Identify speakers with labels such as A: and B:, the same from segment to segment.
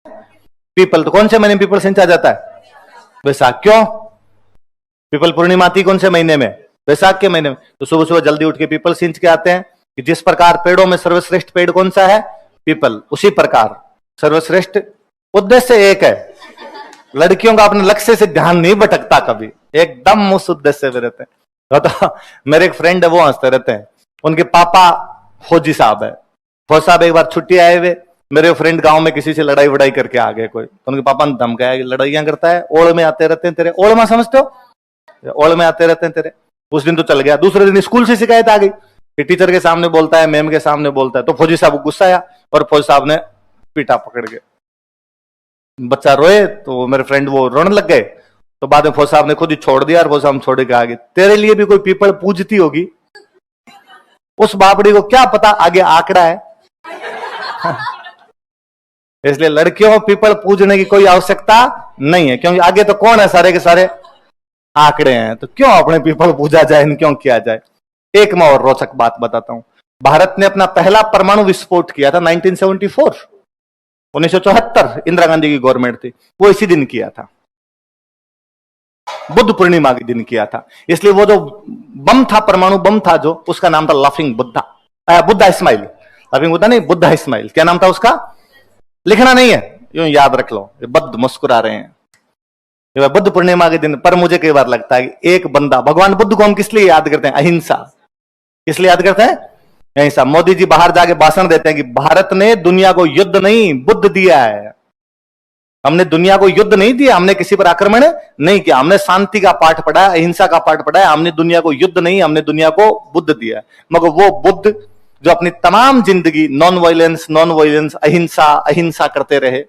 A: People. तो कौन से महीने में पीपल सिंचा जाता है? वैसाख। क्यों? पीपल पूर्णिमा आती कौन से महीने में? वैसाख के महीने में। तो सुबह सुबह जल्दी उठ के पीपल सिंच के आते हैं कि जिस प्रकार पेड़ों में सर्वश्रेष्ठ पेड़ कौन सा है? पीपल। उसी प्रकार सर्वश्रेष्ठ उद्देश्य एक है। लड़कियों का अपने लक्ष्य से ध्यान नहीं भटकता कभी, एकदम उस उद्देश्य में रहते हैं। तो मेरे एक फ्रेंड है, वो हंसते रहते हैं। उनके पापा फौजी साहब है। फौज साहब एक बार छुट्टी आए हुए, मेरे फ्रेंड गांव में किसी से लड़ाई वड़ाई करके आ गए कोई, तो उनके पापा ने धमकाया कि लड़ाइयां करता है, ओड़ में आते रहते हैं तेरे। ओड़ में समझते हो? ओड़ में आते रहते हैं तेरे। उस दिन तो चल गया। दूसरे दिन स्कूल से शिकायत आ गई कि टीचर के सामने बोलता है, मैम के सामने बोलता है। तो फौजी साहब को गुस्सा आया और फौजी साहब ने पीटा पकड़ के। बच्चा रोए तो मेरे फ्रेंड वो रोने लग गए। तो बाद में फौजी साहब ने खुद ही छोड़ दिया और फौजी साहब छोड़ के आगे, तेरे लिए भी कोई पीपल पूजती होगी, उस बापड़ी को क्या पता आगे आंकड़ा है। इसलिए लड़कियों पीपल पूजने की कोई आवश्यकता नहीं है, क्योंकि आगे तो कौन है? सारे के सारे आंकड़े हैं। तो क्यों अपने पीपल पूजा जाए, क्यों किया जाए? एक मैं और रोचक बात बताता हूं। भारत ने अपना पहला परमाणु विस्फोट किया था 1974, 1974। इंदिरा गांधी की गवर्नमेंट थी, वो इसी दिन किया था, बुद्ध पूर्णिमा के दिन किया था। इसलिए वो जो बम था, परमाणु बम था जो, उसका नाम था लाफिंग बुद्धा, बुद्धा इस्माइल। लाफिंग बुद्धा नहीं, बुद्धा इस्माइल। क्या नाम था उसका? लिखना नहीं है, यूं याद रख लो। बुद्ध मुस्कुरा रहे हैं बुद्ध पूर्णिमा के दिन। पर मुझे कई बार लगता है कि एक बंदा, भगवान बुद्ध को हम किस लिए याद करते हैं? अहिंसा। किस लिए याद करते हैं? अहिंसा। मोदी जी बाहर जाके भाषण देते हैं कि भारत ने दुनिया को युद्ध नहीं, बुद्ध दिया है। हमने दुनिया को युद्ध नहीं दिया, हमने किसी पर आक्रमण नहीं किया, हमने शांति का पाठ पढ़ा, अहिंसा का पाठ पढ़ा है। हमने दुनिया को युद्ध नहीं, हमने दुनिया को बुद्ध दिया है। मगर वो बुद्ध जो अपनी तमाम जिंदगी नॉन वायलेंस, अहिंसा अहिंसा करते रहे,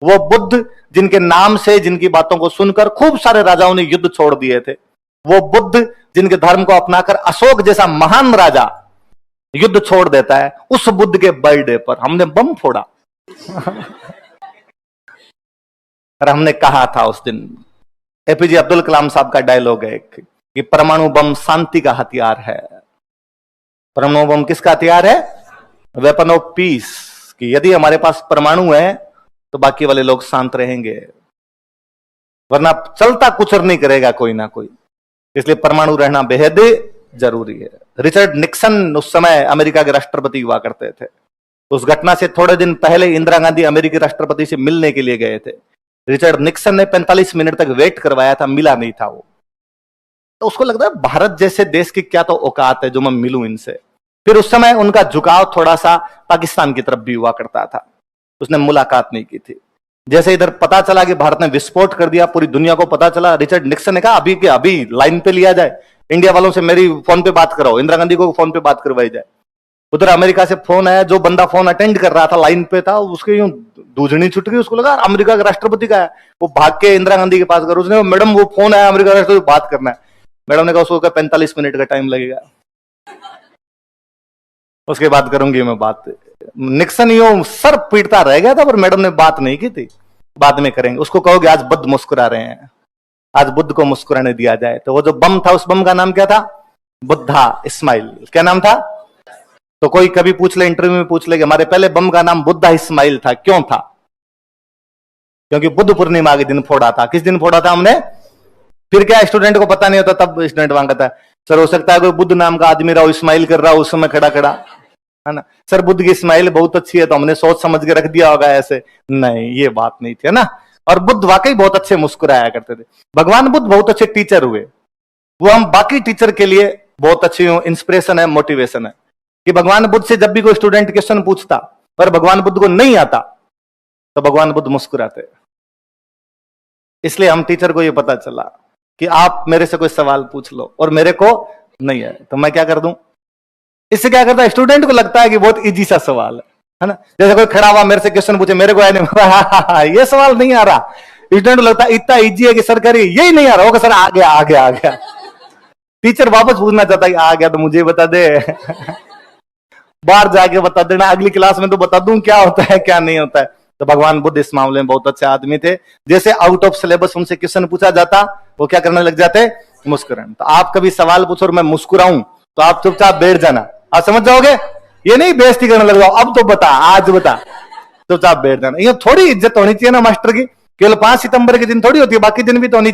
A: वो बुद्ध जिनके नाम से, जिनकी बातों को सुनकर खूब सारे राजाओं ने युद्ध छोड़ दिए थे, वो बुद्ध जिनके धर्म को अपनाकर अशोक जैसा महान राजा युद्ध छोड़ देता है, उस बुद्ध के बर्थडे पर हमने बम फोड़ा। और हमने कहा था उस दिन, एपीजे अब्दुल कलाम साहब का डायलॉग है कि परमाणु बम शांति का हथियार है। परमाणु बम किसका हथियार है? Weapon of peace. कि यदि हमारे पास परमाणु है तो बाकी वाले लोग शांत रहेंगे, वरना चलता कुछ नहीं करेगा कोई ना कोई। इसलिए परमाणु रहना बेहद जरूरी है। रिचर्ड निक्सन उस समय अमेरिका के राष्ट्रपति हुआ करते थे। उस घटना से थोड़े दिन पहले इंदिरा गांधी अमेरिकी राष्ट्रपति से मिलने के लिए गए थे। रिचर्ड निक्सन ने 45 मिनट तक वेट करवाया था, मिला नहीं था वो। तो उसको लगता है भारत जैसे देश की क्या तो औकात है जो मैं मिलूं इनसे। फिर उस समय उनका झुकाव थोड़ा सा पाकिस्तान की तरफ भी हुआ करता था, उसने मुलाकात नहीं की थी। जैसे इधर पता चला कि भारत ने विस्फोट कर दिया, पूरी दुनिया को पता चला, रिचर्ड निक्सन ने कहा अभी के अभी लाइन पे लिया जाए, इंडिया वालों से मेरी फोन पे बात कराओ, इंदिरा गांधी को फोन पे बात करवाई जाए। उधर अमेरिका से फोन आया, जो बंदा फोन अटेंड कर रहा था लाइन पे था, उसके यूं दूजनी छुट गई। उसको लगा अमेरिका के राष्ट्रपति का है, वो भाग के इंदिरा गांधी के पास गया। उसने मैडम वो फोन आया अमेरिका के राष्ट्रपति, बात करना है। मैडम ने कहा उसको 45 मिनट का टाइम लगेगा, उसके बाद करूंगी मैं बात। निक्सन यूं सर पीटता रह गया था, पर मैडम ने बात नहीं की थी, बाद में करेंगे। उसको कहोगे आज बुद्ध मुस्कुरा रहे हैं, आज बुद्ध को मुस्कुराने दिया जाए। तो वो जो बम था, उस बम का नाम क्या था? बुद्धा इस्माइल। क्या नाम था? तो कोई कभी पूछ ले, इंटरव्यू में पूछ ले कि हमारे पहले बम का नाम बुद्धा इस्माइल था, क्यों था? क्योंकि बुद्ध पूर्णिमा के दिन फोड़ा था। किस दिन फोड़ा था हमने? फिर क्या स्टूडेंट को पता नहीं होता, तब स्टूडेंट मांगता है सर हो सकता है कोई बुद्ध नाम का आदमी रहा हो, इस्माइल कर रहा हो उस समय खड़ा खड़ा, है ना? सर बुद्ध की स्माइल बहुत अच्छी है तो हमने सोच समझ के रख दिया होगा ऐसे। नहीं, ये बात नहीं थी, है ना? और बुद्ध वाकई बहुत अच्छे मुस्कुराया करते थे। भगवान बुद्ध बहुत अच्छे टीचर हुए। वो हम बाकी टीचर के लिए बहुत अच्छी इंस्पिरेशन है, मोटिवेशन है कि भगवान बुद्ध से जब भी कोई स्टूडेंट क्वेश्चन पूछता पर भगवान बुद्ध को नहीं आता तो भगवान बुद्ध मुस्कुराते। इसलिए हम टीचर को ये पता चला कि आप मेरे से कोई सवाल पूछ लो और मेरे को नहीं है तो मैं क्या कर दूं। इससे क्या करता है, स्टूडेंट को लगता है कि बहुत इजी सा सवाल है ना। जैसे कोई खड़ा हुआ मेरे से क्वेश्चन पूछे, मेरे को आया नहीं, ये सवाल नहीं आ रहा, स्टूडेंट को लगता है इतना इजी है कि सर करिए, यही नहीं आ रहा होगा, सर आ गया आ गया आ गया। टीचर वापस पूछना चाहता है कि आ गया तो मुझे बता दे, बाहर जाके बता देना, अगली क्लास में तो बता दूं क्या होता है क्या नहीं होता है। तो भगवान बुद्ध इस मामले में बहुत अच्छे आदमी थे। जैसे आउट ऑफ सिलेबस उनसे क्वेश्चन पूछा जाता वो क्या करने लग जाते, मुस्कुराने। तो आप कभी सवाल पूछो और मैं मुस्कुराऊं तो आप चुपचाप बैठ जाना, आप समझ जाओगे। ये नहीं बेइज्जती करने लग जाओ, अब तो बता, आज बता, चुपचाप बैठ जाना। ये थोड़ी इज्जत होनी चाहिए ना मास्टर की, केवल 5 सितंबर के दिन थोड़ी होती है, बाकी दिन भी तो होनी